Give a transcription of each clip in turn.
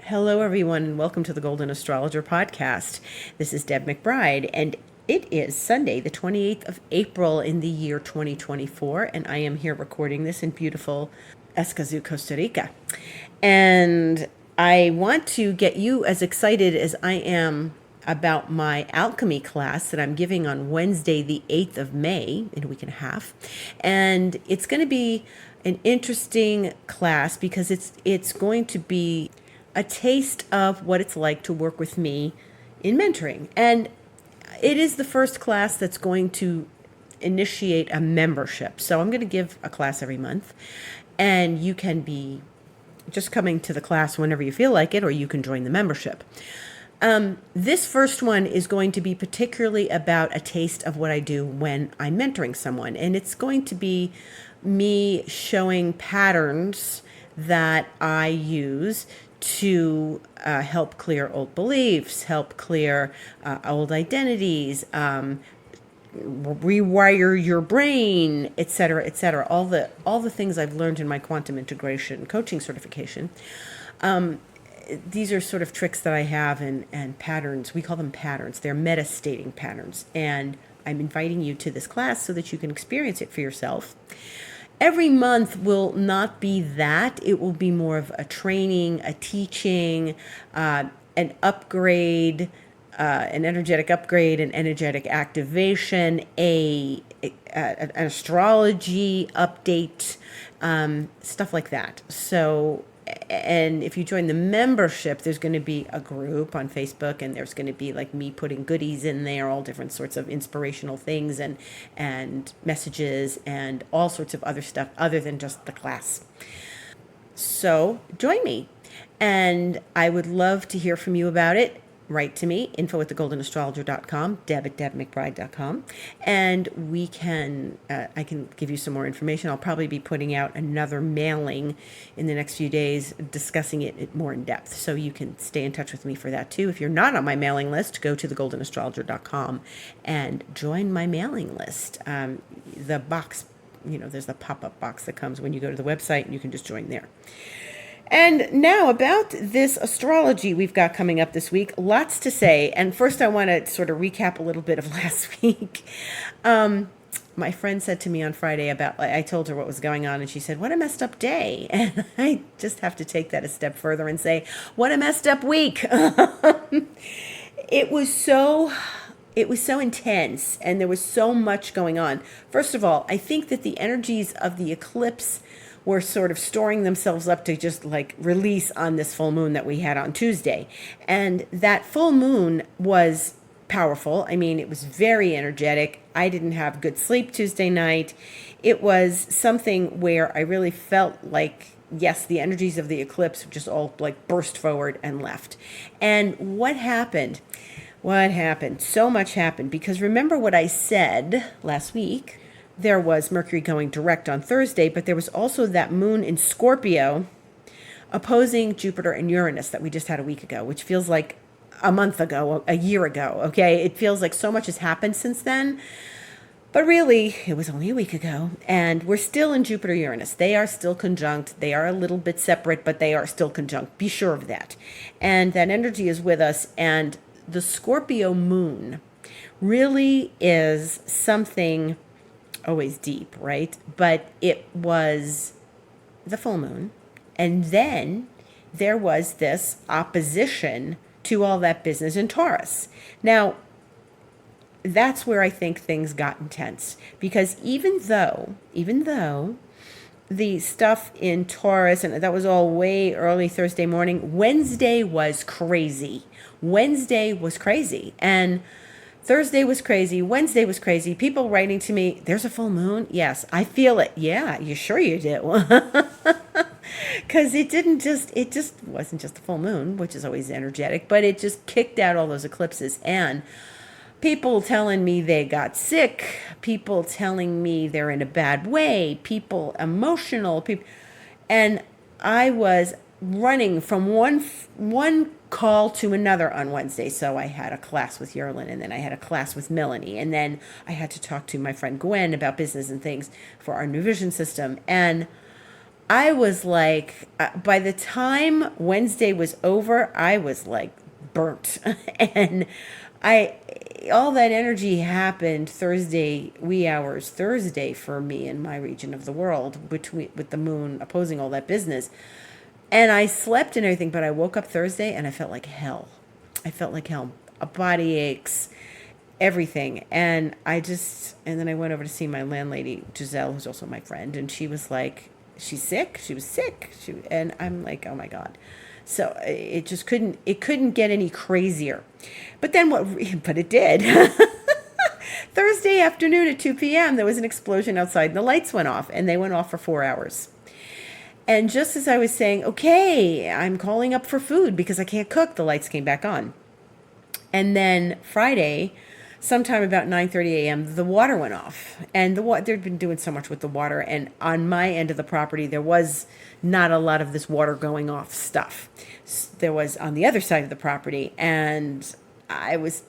Hello, everyone, and welcome to the Golden Astrologer Podcast. This is Deb McBride, and it is Sunday, the 28th of April in the year 2024, and I am here recording this in beautiful Escazú, Costa Rica. And I want to get you as excited as I am about my alchemy class that I'm giving on Wednesday, the 8th of May, in a week and a half. And it's going to be an interesting class because it's going to be a taste of what it's like to work with me in mentoring. And it is the first class that's going to initiate a membership. So I'm going to give a class every month, and you can be just coming to the class whenever you feel like it, or you can join the membership. This first one is going to be particularly about a taste of what I do when I'm mentoring someone. And it's going to be me showing patterns that I use to help clear old beliefs, help clear old identities, rewire your brain, etc., etc. All the things I've learned in my quantum integration coaching certification. These are sort of tricks that I have and patterns. We call them patterns. They're metastating patterns. And I'm inviting you to this class so that you can experience it for yourself. Every month will not be that. It will be more of a training, a teaching, an upgrade, an energetic upgrade, an energetic activation, an astrology update, stuff like that. So, and if you join the membership, there's going to be a group on Facebook, and there's going to be like me putting goodies in there, all different sorts of inspirational things and messages and all sorts of other stuff other than just the class. So join me, and I would love to hear from you about it. Write to me, info@thegoldenastrologer.com, deb@debmcbride.com, and we can, I can give you some more information. I'll probably be putting out another mailing in the next few days discussing it more in depth, so you can stay in touch with me for that too. If you're not on my mailing list, go to thegoldenastrologer.com and join my mailing list. The box, there's the pop-up box that comes when you go to the website, and you can just join there. And now about this astrology we've got coming up this week, lots to say. And first I want to sort of recap a little bit of last week. My friend said to me on Friday I told her what was going on, and she said, "What a messed up day." And I just have to take that a step further and say, what a messed up week. It was so intense, and there was so much going on. First of all, I think that the energies of the eclipse were sort of storing themselves up to just like release on this full moon that we had on Tuesday. And that full moon was powerful. I mean, it was very energetic. I didn't have good sleep Tuesday night. It was something where I really felt like, yes, the energies of the eclipse just all like burst forward and left. And what happened? So much happened, because remember what I said last week. There was Mercury going direct on Thursday, but there was also that moon in Scorpio opposing Jupiter and Uranus that we just had a week ago, which feels like a month ago, a year ago, okay? It feels like so much has happened since then, but really, it was only a week ago, and we're still in Jupiter-Uranus. They are still conjunct. They are a little bit separate, but they are still conjunct. Be sure of that. And that energy is with us, and the Scorpio moon really is something always deep, right? But it was the full moon. And then there was this opposition to all that business in Taurus. Now, that's where I think things got intense, because even though the stuff in Taurus, and that was all way early Thursday morning, Wednesday was crazy. And Thursday was crazy. Wednesday was crazy. People writing to me, "There's a full moon." Yes, I feel it. Yeah, you sure you do? Because it just wasn't just a full moon, which is always energetic, but it just kicked out all those eclipses. And people telling me they got sick, people telling me they're in a bad way, people emotional, people, and I was running from one call to another on Wednesday. So I had a class with Yerlin, and then I had a class with Melanie, and then I had to talk to my friend Gwen about business and things for our new vision system. And I was like, by the time Wednesday was over, I was like burnt. And I, all that energy happened Thursday, wee hours Thursday for me in my region of the world, between with the moon opposing all that business. And I slept and everything, but I woke up Thursday and I felt like hell. I felt like hell. Body aches, everything. And and then I went over to see my landlady, Giselle, who's also my friend, and she was like, she's sick. She was sick. And I'm like, oh my God. So it couldn't get any crazier. But then but it did. Thursday afternoon at 2 p.m., there was an explosion outside and the lights went off, and they went off for 4 hours. And just as I was saying, okay, I'm calling up for food because I can't cook, the lights came back on. And then Friday, sometime about 9:30 a.m., the water went off. And they'd been doing so much with the water. And on my end of the property, there was not a lot of this water going off stuff. There was on the other side of the property. And I was,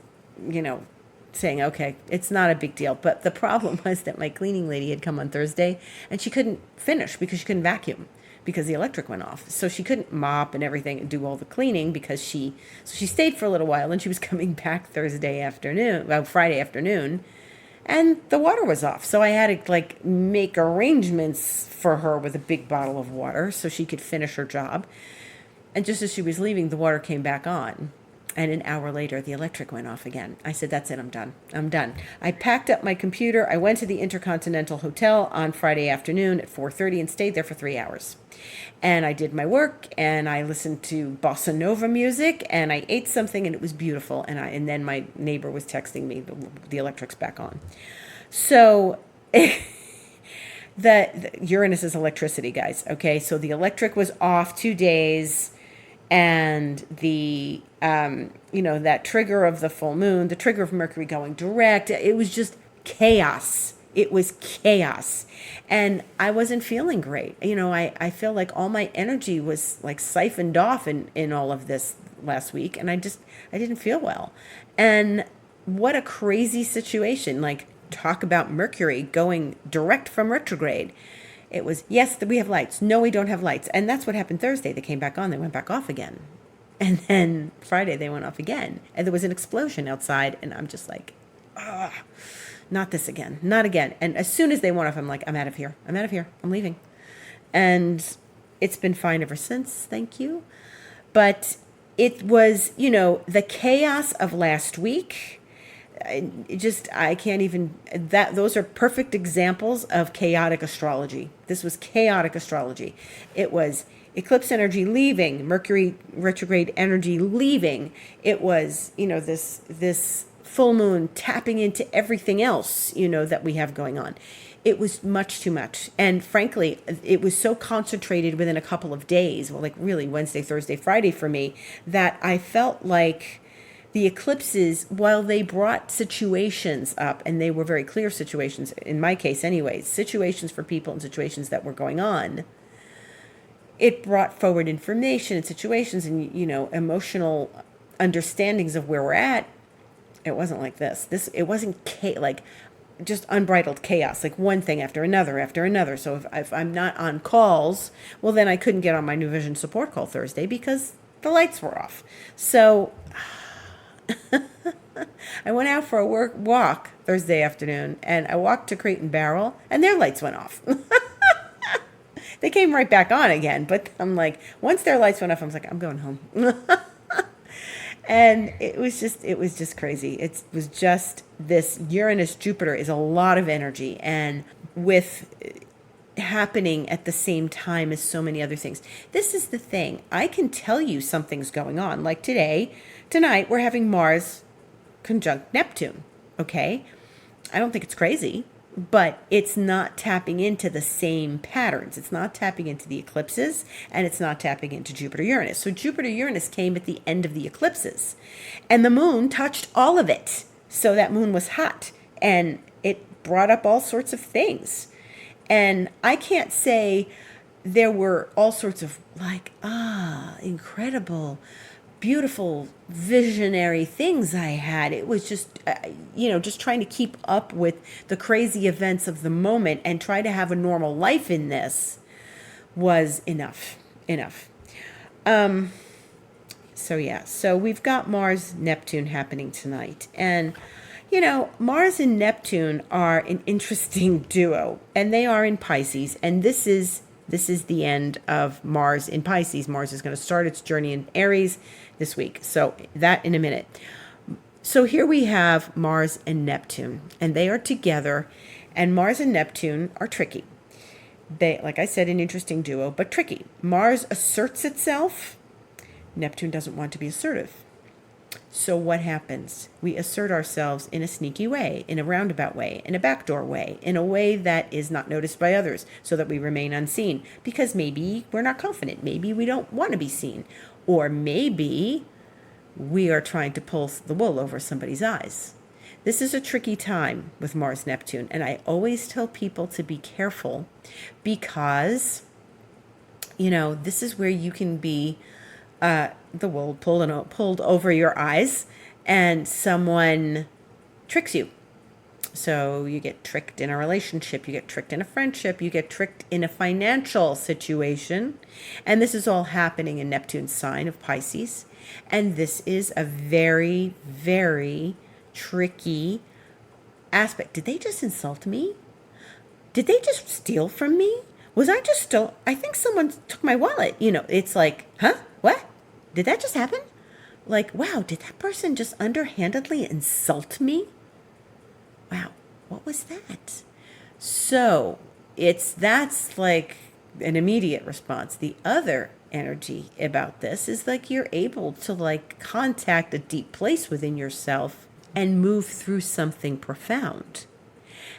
saying, okay, it's not a big deal. But the problem was that my cleaning lady had come on Thursday and she couldn't finish because she couldn't vacuum because the electric went off. So she couldn't mop and everything and do all the cleaning because she stayed for a little while, and she was coming back Friday afternoon, and the water was off. So I had to make arrangements for her with a big bottle of water so she could finish her job. And just as she was leaving, the water came back on. And an hour later, the electric went off again. I said, that's it, I'm done. I packed up my computer. I went to the Intercontinental Hotel on Friday afternoon at 4:30 and stayed there for 3 hours. And I did my work, and I listened to bossa nova music, and I ate something, and it was beautiful. And then my neighbor was texting me, the electric's back on. So the Uranus is electricity, guys. Okay, so the electric was off 2 days. And the, that trigger of the full moon, the trigger of Mercury going direct, it was just chaos. It was chaos. And I wasn't feeling great. I feel like all my energy was siphoned off in all of this last week. And I didn't feel well. And what a crazy situation. Talk about Mercury going direct from retrograde. It was, yes, we have lights. No, we don't have lights. And that's what happened Thursday. They came back on. They went back off again. And then Friday, they went off again. And there was an explosion outside. And I'm just like, not this again. Not again. And as soon as they went off, I'm like, I'm out of here. I'm leaving. And it's been fine ever since. Thank you. But it was, the chaos of last week. I can't even, those are perfect examples of chaotic astrology. This was chaotic astrology. It was eclipse energy leaving, Mercury retrograde energy leaving. It was, this full moon tapping into everything else, that we have going on. It was much too much. And frankly, it was so concentrated within a couple of days, really Wednesday, Thursday, Friday for me, that I felt like the eclipses, while they brought situations up, and they were very clear situations, in my case anyways, situations for people and situations that were going on, it brought forward information and situations and, emotional understandings of where we're at. It wasn't like this. It wasn't just unbridled chaos, one thing after another. So if I'm not on calls, well, then I couldn't get on my New Vision support call Thursday because the lights were off. So I went out for a walk Thursday afternoon, and I walked to Crate and Barrel, and their lights went off. They came right back on again, but I'm like, once their lights went off, I was like, I'm going home. And it was just crazy. It was just this Uranus Jupiter is a lot of energy, and with happening at the same time as so many other things. This is the thing. I can tell you something's going on. Like tonight, we're having Mars conjunct Neptune. Okay? I don't think it's crazy, but it's not tapping into the same patterns. It's not tapping into the eclipses, and it's not tapping into Jupiter-Uranus. So Jupiter-Uranus came at the end of the eclipses, and the moon touched all of it. So that moon was hot, and it brought up all sorts of things. And I can't say there were all sorts of incredible, beautiful, visionary things I had. It was just, just trying to keep up with the crazy events of the moment and try to have a normal life in this was enough. Enough. So we've got Mars Neptune happening tonight. And Mars and Neptune are an interesting duo, and they are in Pisces, and this is the end of Mars in Pisces. Mars is going to start its journey in Aries this week. So that in a minute. So here we have Mars and Neptune, and they are together, and Mars and Neptune are tricky. They, like I said, an interesting duo, but tricky. Mars asserts itself. Neptune doesn't want to be assertive. So what happens? We assert ourselves in a sneaky way, in a roundabout way, in a backdoor way, in a way that is not noticed by others, so that we remain unseen. Because maybe we're not confident. Maybe we don't want to be seen. Or maybe we are trying to pull the wool over somebody's eyes. This is a tricky time with Mars Neptune, and I always tell people to be careful because, this is where you can be the wool pulled over your eyes and someone tricks you. So you get tricked in a relationship, you get tricked in a friendship, you get tricked in a financial situation. And this is all happening in Neptune's sign of Pisces. And this is a very, very tricky aspect. Did they just insult me? Did they just steal from me? Was I just stole? I think someone took my wallet. It's like, huh? What? Did that just happen? Like, wow, did that person just underhandedly insult me? Wow, what was that? So that's like an immediate response. The other energy about this is like you're able to like contact a deep place within yourself and move through something profound.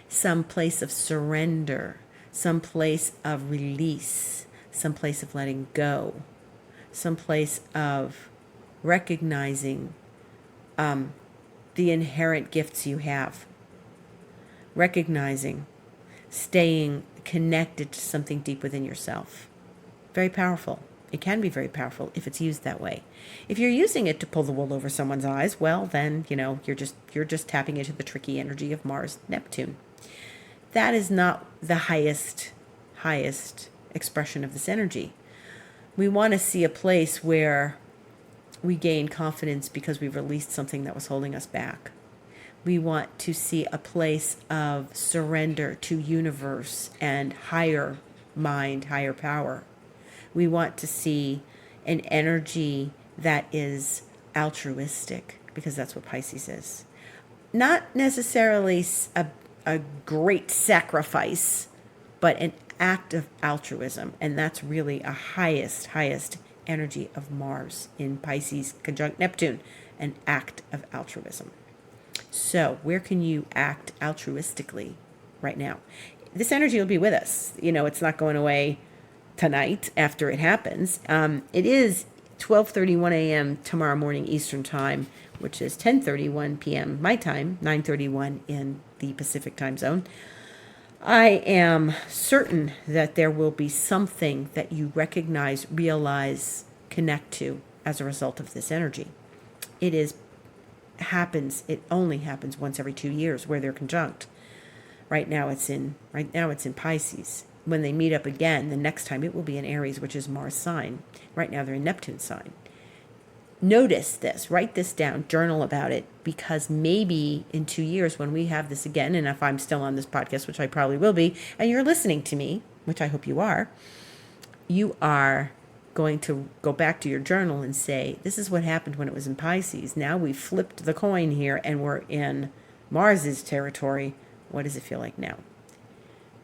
Some place of surrender, some place of release, some place of letting go, some place of recognizing the inherent gifts you have, recognizing, staying connected to something deep within yourself. Very powerful. It can be very powerful if it's used that way. If you're using it to pull the wool over someone's eyes, well, then, you're just tapping into the tricky energy of Mars, Neptune. That is not the highest expression of this energy. We want to see a place where we gain confidence because we've released something that was holding us back. We want to see a place of surrender to universe and higher mind, higher power. We want to see an energy that is altruistic, because that's what Pisces is. Not necessarily a great sacrifice, but an act of altruism. And that's really a highest energy of Mars in Pisces conjunct Neptune, an act of altruism. So where can you act altruistically right now? This energy will be with us. It's not going away tonight after it happens. It is 12:31 a.m. tomorrow morning Eastern time, which is 10:31 p.m. my time, 9:31 in the Pacific time zone. I am certain that there will be something that you recognize, realize, connect to as a result of this energy. It only happens once every 2 years where they're conjunct. Right now it's in Pisces. When they meet up again, the next time it will be in Aries, which is Mars sign. Right now they're in Neptune sign. Notice this, write this down, journal about it, because maybe in 2 years when we have this again, and if I'm still on this podcast, which I probably will be, and you're listening to me, which I hope you are going to go back to your journal and say, this is what happened when it was in Pisces. Now we flipped the coin here and we're in Mars's territory. What does it feel like now?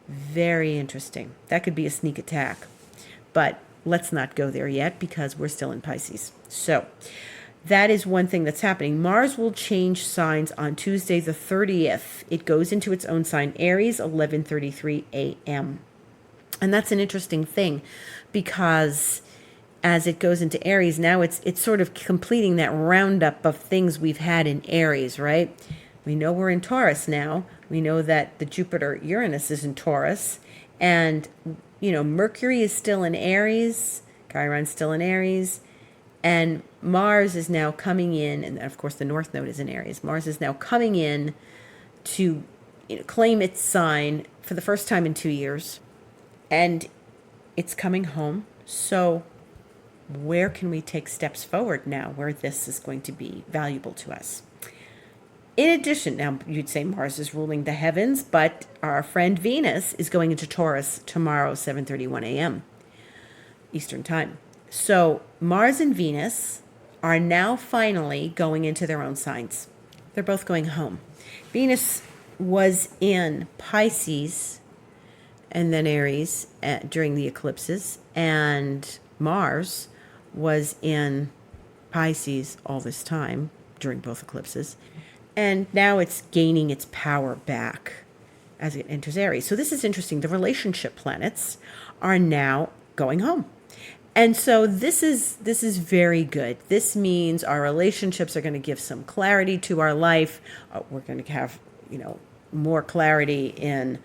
Very interesting. That could be a sneak attack, but let's not go there yet because we're still in Pisces. So that is one thing that's happening. Mars will change signs on Tuesday the 30th. It goes into its own sign, Aries, 11:33 a.m. And that's an interesting thing because as it goes into Aries, now it's sort of completing that roundup of things we've had in Aries, right? We know we're in Taurus now. We know that the Jupiter-Uranus is in Taurus. And, Mercury is still in Aries. Chiron's still in Aries. And Mars is now coming in. And, of course, the North Node is in Aries. Mars is now coming in to claim its sign for the first time in 2 years. And it's coming home. So where can we take steps forward now where this is going to be valuable to us? In addition, now you'd say Mars is ruling the heavens, but our friend Venus is going into Taurus tomorrow, 7:31 a.m. Eastern Time. So Mars and Venus are now finally going into their own signs. They're both going home. Venus was in Pisces and then Aries during the eclipses, and Mars was in Pisces all this time during both eclipses. And now it's gaining its power back as it enters Aries. So this is interesting. The relationship planets are now going home. And so this is very good. This means our relationships are going to give some clarity to our life. We're going to have, more clarity in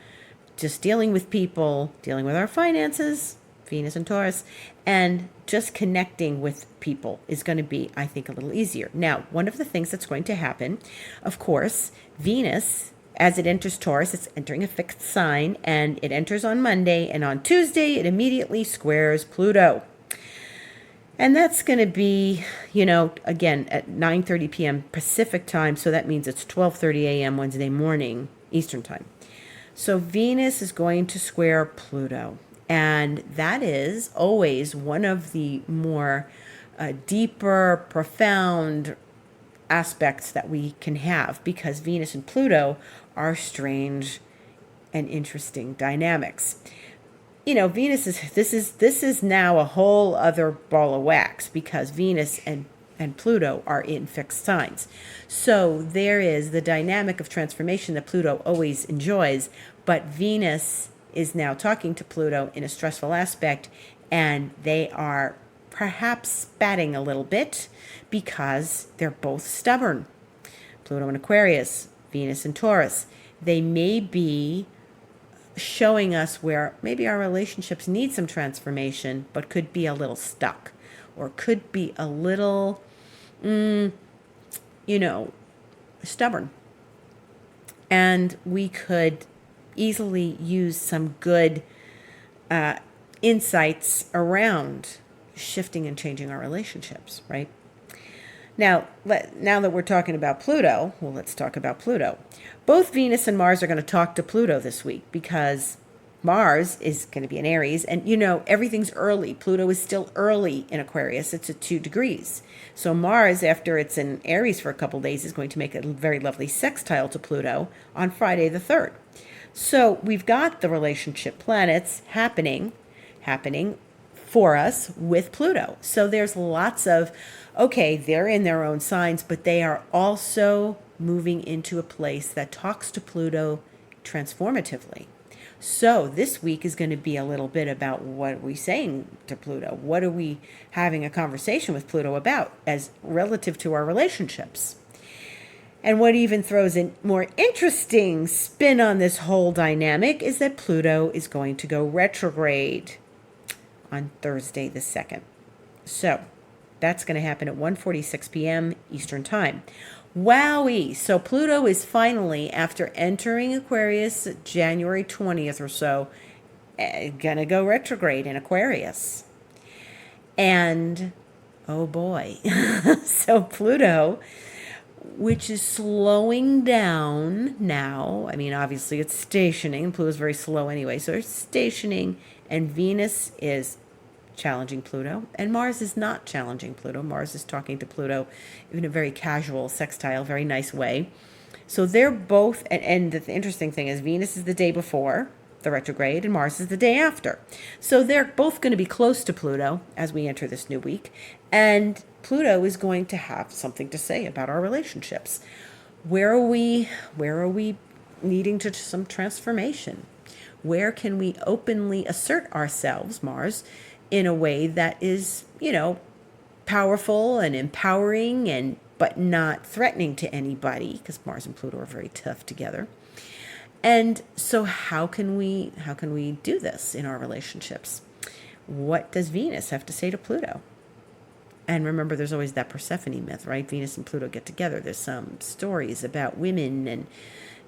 just dealing with people, dealing with our finances, Venus and Taurus, and just connecting with people is going to be, I think, a little easier. Now, one of the things that's going to happen, of course, Venus, as it enters Taurus, it's entering a fixed sign, and it enters on Monday, and on Tuesday, it immediately squares Pluto. And that's going to be, again, at 9:30 p.m. Pacific time, so that means it's 12:30 a.m. Wednesday morning, Eastern time. So Venus is going to square Pluto. And that is always one of the more deeper, profound aspects that we can have, because Venus and Pluto are strange and interesting dynamics. Venus this is now a whole other ball of wax, because Venus and Pluto are in fixed signs. So there is the dynamic of transformation that Pluto always enjoys, but Venus is now talking to Pluto in a stressful aspect, and they are perhaps spatting a little bit because they're both stubborn. Pluto in Aquarius, Venus in Taurus. They may be showing us where maybe our relationships need some transformation, but could be a little stuck, or could be a little, stubborn. And we could easily use some good insights around shifting and changing our relationships, right? Now that we're talking about Pluto, well, let's talk about Pluto. Both Venus and Mars are going to talk to Pluto this week, because Mars is going to be in Aries, and everything's early. Pluto is still early in Aquarius. It's at 2 degrees. So Mars, after it's in Aries for a couple days, is going to make a very lovely sextile to Pluto on Friday the 3rd. So we've got the relationship planets happening for us with Pluto. So there's lots of, they're in their own signs, but they are also moving into a place that talks to Pluto transformatively. So this week is going to be a little bit about what are we saying to Pluto? What are we having a conversation with Pluto about as relative to our relationships? And what even throws a more interesting spin on this whole dynamic is that Pluto is going to go retrograde on Thursday the 2nd. So that's going to happen at 1:46 p.m. Eastern Time. Wowee! So Pluto is finally, after entering Aquarius January 20th or so, going to go retrograde in Aquarius. And, oh boy. So Pluto, which is slowing down now. I mean, obviously it's stationing. Pluto's very slow anyway, so it's stationing. And Venus is challenging Pluto, and Mars is not challenging Pluto. Mars is talking to Pluto in a very casual, sextile, very nice way. So they're both, and the interesting thing is Venus is the day before the retrograde, and Mars is the day after. So they're both going to be close to Pluto as we enter this new week, and Pluto is going to have something to say about our relationships. Where are we needing to some transformation? Where can we openly assert ourselves, Mars, in a way that is, powerful and empowering, but not threatening to anybody, because Mars and Pluto are very tough together. And so how can we do this in our relationships? What does Venus have to say to Pluto? And remember, there's always that Persephone myth, right? Venus and Pluto get together. There's some stories about women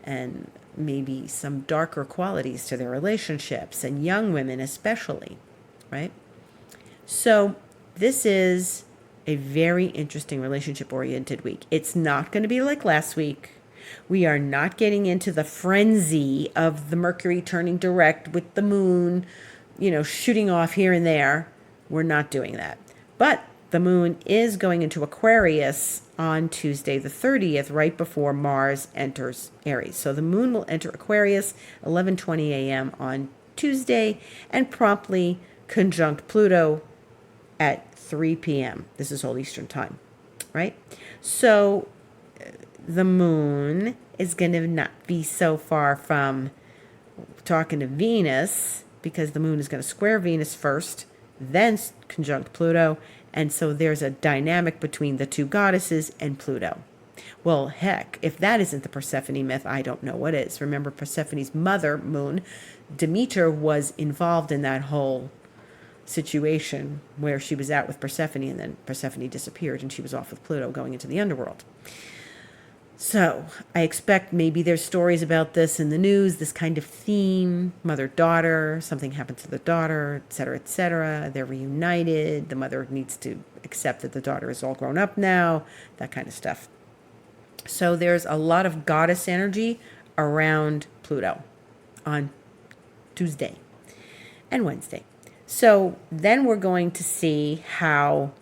and maybe some darker qualities to their relationships, and young women especially. right? So this is a very interesting relationship-oriented week. It's not going to be like last week. We are not getting into the frenzy of the Mercury turning direct with the moon, shooting off here and there. We're not doing that. But the moon is going into Aquarius on Tuesday the 30th, right before Mars enters Aries. So the moon will enter Aquarius 11:20 a.m. on Tuesday and promptly conjunct Pluto at 3 p.m. This is all Eastern time, right? So the moon is going to not be so far from talking to Venus, because the moon is going to square Venus first, then conjunct Pluto. And so there's a dynamic between the two goddesses and Pluto. Well, heck, if that isn't the Persephone myth, I don't know what is. Remember, Persephone's mother, Moon, Demeter, was involved in that whole situation where she was out with Persephone, and then Persephone disappeared and she was off with Pluto going into the underworld. So I expect maybe there's stories about this in the news, this kind of theme, mother-daughter, something happened to the daughter, et cetera, et cetera. They're reunited. The mother needs to accept that the daughter is all grown up now, that kind of stuff. So there's a lot of goddess energy around Pluto on Tuesday and Wednesday. So then we're going to see how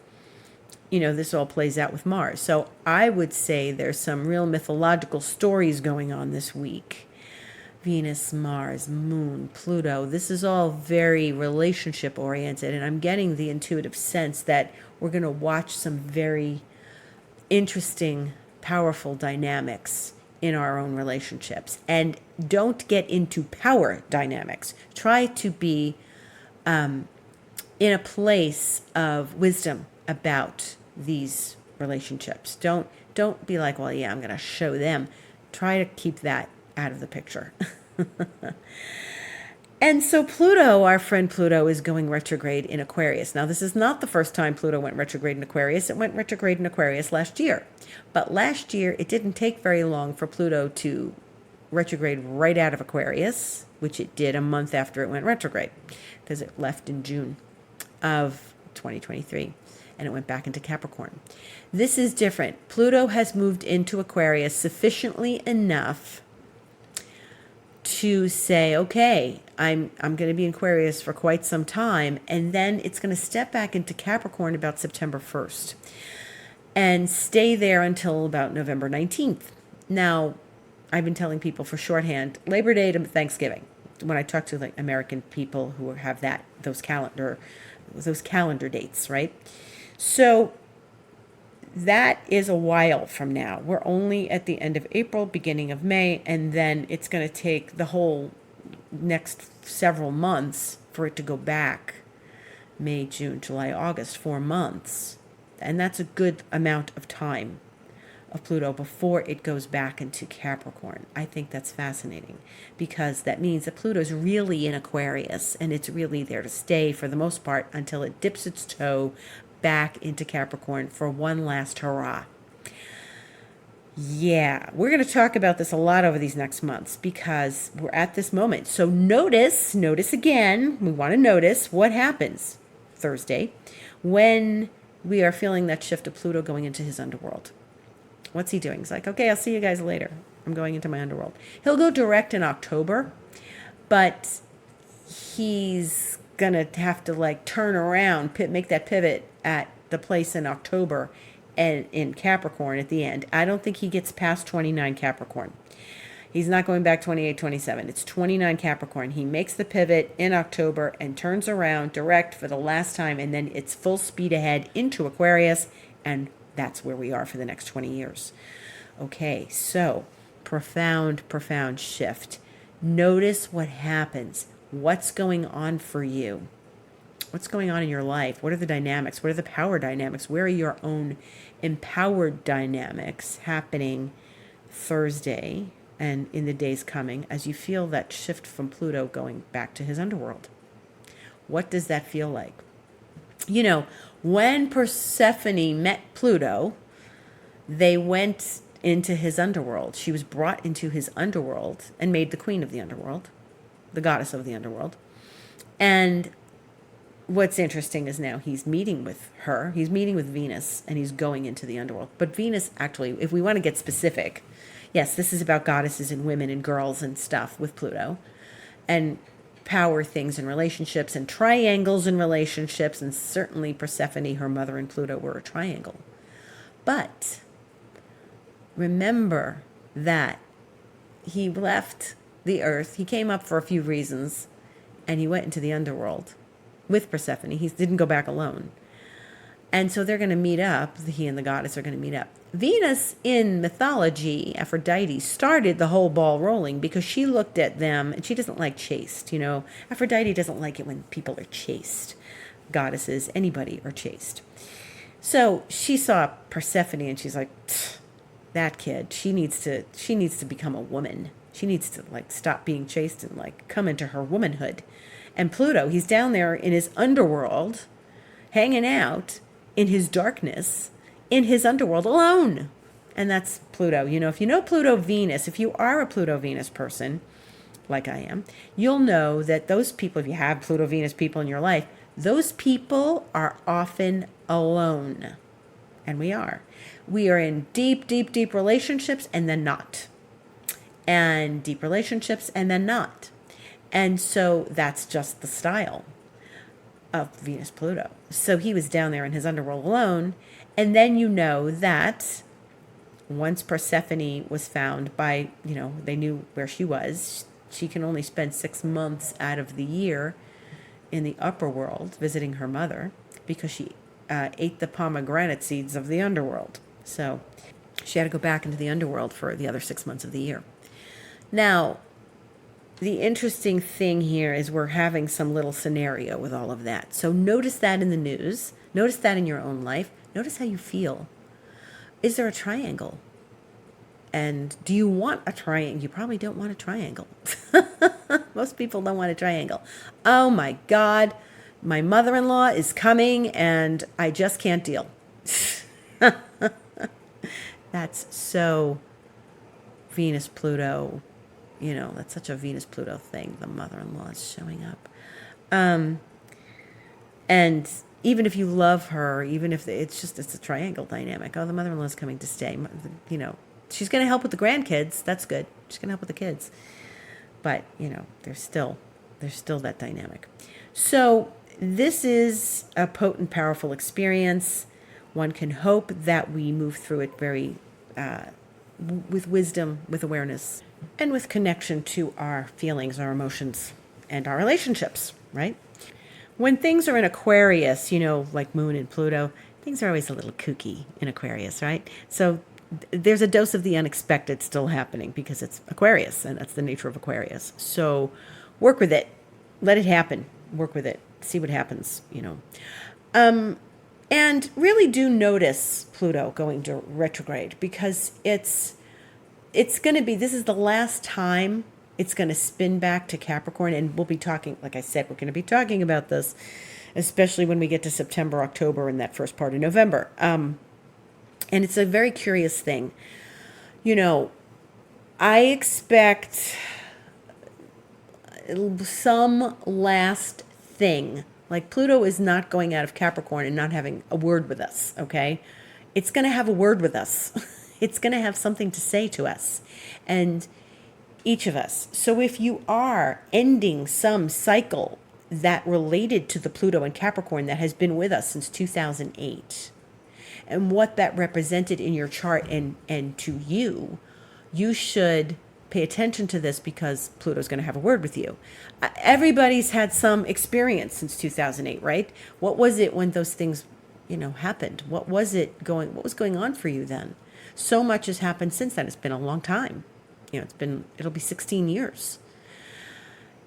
this all plays out with Mars. So I would say there's some real mythological stories going on this week. Venus, Mars, Moon, Pluto. This is all very relationship oriented, and I'm getting the intuitive sense that we're going to watch some very interesting, powerful dynamics in our own relationships. And don't get into power dynamics. Try to be in a place of wisdom about these relationships. Don't be like, well, yeah, I'm going to show them. Try to keep that out of the picture. And so Pluto, our friend Pluto, is going retrograde in Aquarius. Now, this is not the first time Pluto went retrograde in Aquarius. It went retrograde in Aquarius last year. But last year, it didn't take very long for Pluto to retrograde right out of Aquarius, which it did a month after it went retrograde, because it left in June of 2023. And it went back into Capricorn. This is different. Pluto has moved into Aquarius sufficiently enough to say, okay, I'm going to be in Aquarius for quite some time, and then it's going to step back into Capricorn about September 1st and stay there until about November 19th. Now, I've been telling people for shorthand, Labor Day to Thanksgiving, when I talk to like American people who have those calendar dates, right? So that is a while from now. We're only at the end of April, beginning of May, and then it's going to take the whole next several months for it to go back. May, June, July, August, 4 months. And that's a good amount of time of Pluto before it goes back into Capricorn. I think that's fascinating, because that means that Pluto's really in Aquarius, and it's really there to stay for the most part until it dips its toe back into Capricorn for one last hurrah. Yeah, we're going to talk about this a lot over these next months, because we're at this moment. So notice again, we want to notice what happens Thursday when we are feeling that shift of Pluto going into his underworld. What's he doing? He's like, okay, I'll see you guys later. I'm going into my underworld. He'll go direct in October, but he's going to have to like turn around, make that pivot at the place in October and in Capricorn at the end. I don't think he gets past 29 Capricorn. He's not going back 28, 27. It's 29 Capricorn. He makes the pivot in October and turns around direct for the last time, and then it's full speed ahead into Aquarius, and that's where we are for the next 20 years. Okay, so profound shift. Notice what happens. What's going on for you? What's going on in your life? What are the dynamics? What are the power dynamics? Where are your own empowered dynamics happening Thursday and in the days coming as you feel that shift from Pluto going back to his underworld? What does that feel like? When Persephone met Pluto, they went into his underworld. She was brought into his underworld and made the queen of the underworld, the goddess of the underworld. And what's interesting is now he's meeting with her, he's meeting with Venus, and he's going into the underworld. But Venus, actually, if we want to get specific, yes, this is about goddesses and women and girls and stuff with Pluto, and power things in relationships and triangles in relationships, and certainly Persephone, her mother, and Pluto were a triangle. But remember that he left the earth, he came up for a few reasons, and he went into the underworld with Persephone. He didn't go back alone. And so they're going to meet up. He and the goddess are going to meet up. Venus in mythology, Aphrodite, started the whole ball rolling because she looked at them, and she doesn't like chaste. You know, Aphrodite doesn't like it when people are chaste. Goddesses, anybody, are chaste. So she saw Persephone, and she's like, that kid, she needs to become a woman. She needs to like stop being chaste and like come into her womanhood. And Pluto, he's down there in his underworld, hanging out in his darkness, in his underworld alone. And that's Pluto. You know, if you know Pluto Venus, if you are a Pluto Venus person, like I am, you'll know that those people, if you have Pluto Venus people in your life, those people are often alone. And we are. We are in deep, deep, deep relationships and then not. And deep relationships and then not. And so that's just the style of Venus Pluto. So he was down there in his underworld alone. And then you know that once Persephone was found by, you know, they knew where she was. She can only spend 6 months out of the year in the upper world visiting her mother because she ate the pomegranate seeds of the underworld. So she had to go back into the underworld for the other 6 months of the year. Now, the interesting thing here is we're having some little scenario with all of that. So notice that in the news. Notice that in your own life. Notice how you feel. Is there a triangle? And do you want a triangle? You probably don't want a triangle. Most people don't want a triangle. Oh my God, my mother-in-law is coming and I just can't deal. That's so Venus Pluto. You know, that's such a Venus Pluto thing. The mother-in-law is showing up. And even if you love her, even if it's a triangle dynamic. Oh, the mother-in-law is coming to stay. You know, she's going to help with the grandkids. That's good. She's going to help with the kids. But, you know, there's still that dynamic. So this is a potent, powerful experience. One can hope that we move through it very with wisdom, with awareness, and with connection to our feelings, our emotions, and our relationships, right? When things are in Aquarius, you know, like Moon and Pluto, things are always a little kooky in Aquarius, right? So there's a dose of the unexpected still happening because it's Aquarius, and that's the nature of Aquarius. So work with it. Let it happen. Work with it. See what happens, you know. And really do notice Pluto going to retrograde because it's going to be, this is the last time it's going to spin back to Capricorn. And we'll be talking, like I said, we're going to be talking about this, especially when we get to September, October, and that first part of November. And it's a very curious thing. You know, I expect some last thing. Like Pluto is not going out of Capricorn and not having a word with us, okay? It's going to have a word with us. It's going to have something to say to us. And each of us. So if you are ending some cycle that related to the Pluto and Capricorn that has been with us since 2008, and what that represented in your chart and to you, you should pay attention to this because Pluto's going to have a word with you. Everybody's had some experience since 2008, right? What was it when those things, you know, happened? What was going on for you then? So much has happened since then. It's been a long time. You know, it'll be 16 years.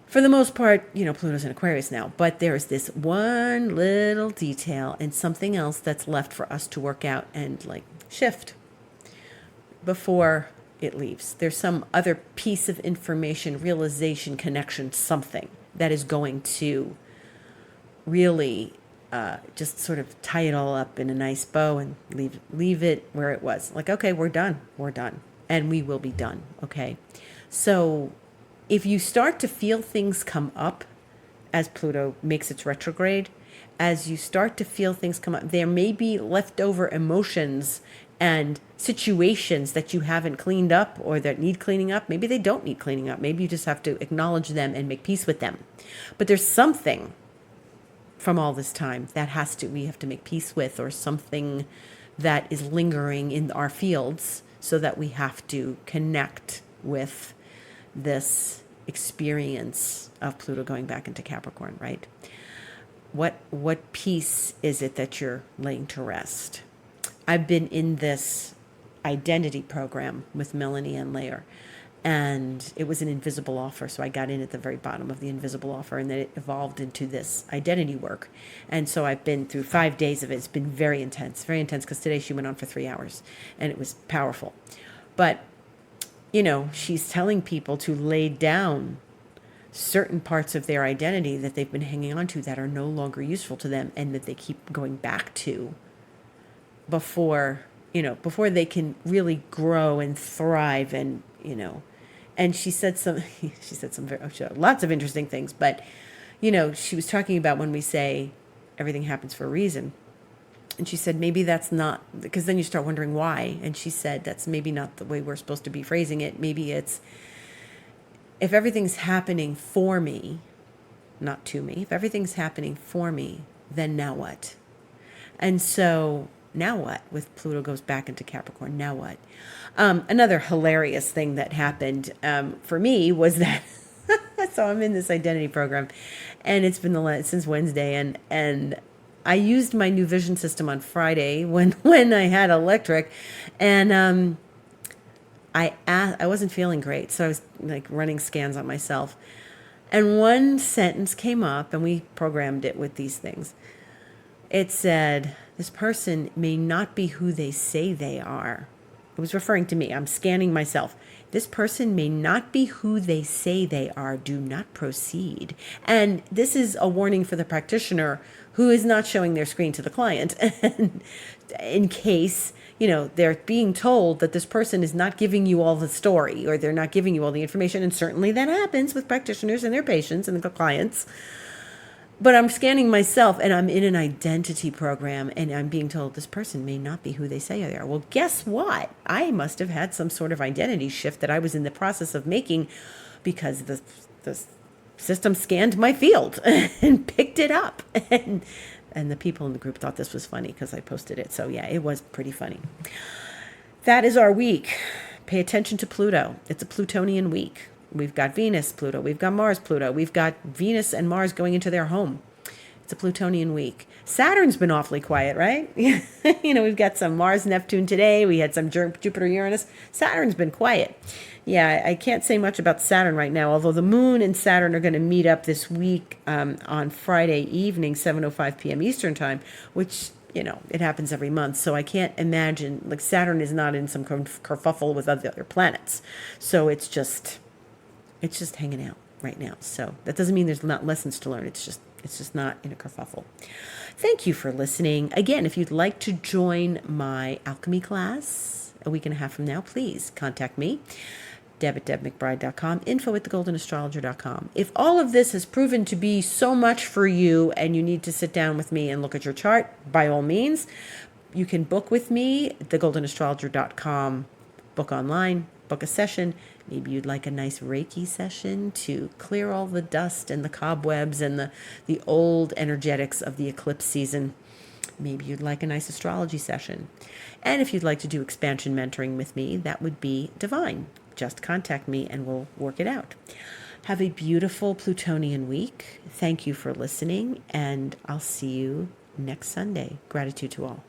For the most part, you know, Pluto's in Aquarius now, but there's this one little detail and something else that's left for us to work out and like shift before it leaves. There's some other piece of information, realization, connection, something that is going to really just sort of tie it all up in a nice bow and leave it where it was. Like, okay, we're done. And we will be done, okay? So if you start to feel things come up as Pluto makes its retrograde, as you start to feel things come up, there may be leftover emotions and situations that you haven't cleaned up or that need cleaning up. Maybe they don't need cleaning up. Maybe you just have to acknowledge them and make peace with them. But there's something from all this time that we have to make peace with, or something that is lingering in our fields, so that we have to connect with this experience of Pluto going back into Capricorn, right? What piece is it that you're laying to rest? I've been in this identity program with Melanie and Layer, and it was an invisible offer. So I got in at the very bottom of the invisible offer, and then it evolved into this identity work. And so I've been through 5 days of it. It's been very intense, because today she went on for 3 hours, and it was powerful. But, she's telling people to lay down certain parts of their identity that they've been hanging on to that are no longer useful to them, and that they keep going back to before they can really grow and thrive. And she said lots of interesting things, but she was talking about when we say everything happens for a reason. And she said, maybe that's not, because then you start wondering why. And she said, that's maybe not the way we're supposed to be phrasing it. Maybe it's, if everything's happening for me, not to me, if everything's happening for me, then now what? And so now what? With Pluto goes back into Capricorn, now what? Another hilarious thing that happened for me was that, so I'm in this identity program, and it's been since Wednesday, and I used my new vision system on Friday when I had electric, and I wasn't feeling great, so I was like running scans on myself, and one sentence came up, and we programmed it with these things. It said, this person may not be who they say they are. It was referring to me. I'm scanning myself. This person may not be who they say they are. Do not proceed. And this is a warning for the practitioner who is not showing their screen to the client. And in case, they're being told that this person is not giving you all the story, or they're not giving you all the information. And certainly that happens with practitioners and their patients and the clients. But I'm scanning myself, and I'm in an identity program, and I'm being told this person may not be who they say they are. Well, guess what? I must have had some sort of identity shift that I was in the process of making, because the system scanned my field and picked it up. And the people in the group thought this was funny because I posted it. So yeah, it was pretty funny. That is our week. Pay attention to Pluto. It's a Plutonian week. We've got Venus, Pluto. We've got Mars, Pluto. We've got Venus and Mars going into their home. It's a Plutonian week. Saturn's been awfully quiet, right? We've got some Mars, Neptune today. We had some Jupiter, Uranus. Saturn's been quiet. Yeah, I can't say much about Saturn right now, although the Moon and Saturn are going to meet up this week on Friday evening, 7:05 p.m. Eastern Time, which, it happens every month. So I can't imagine, Saturn is not in some kerfuffle with other planets. So it's just hanging out right now. So that doesn't mean there's not lessons to learn. It's just not in a kerfuffle. Thank you for listening. Again, if you'd like to join my alchemy class a week and a half from now, please contact me. Deb@debmcbride.com, info@thegoldenastrologer.com. If all of this has proven to be so much for you and you need to sit down with me and look at your chart, by all means, you can book with me, thegoldenastrologer.com, book online, book a session. Maybe you'd like a nice Reiki session to clear all the dust and the cobwebs and the old energetics of the eclipse season. Maybe you'd like a nice astrology session. And if you'd like to do expansion mentoring with me, that would be divine. Just contact me and we'll work it out. Have a beautiful Plutonian week. Thank you for listening, and I'll see you next Sunday. Gratitude to all.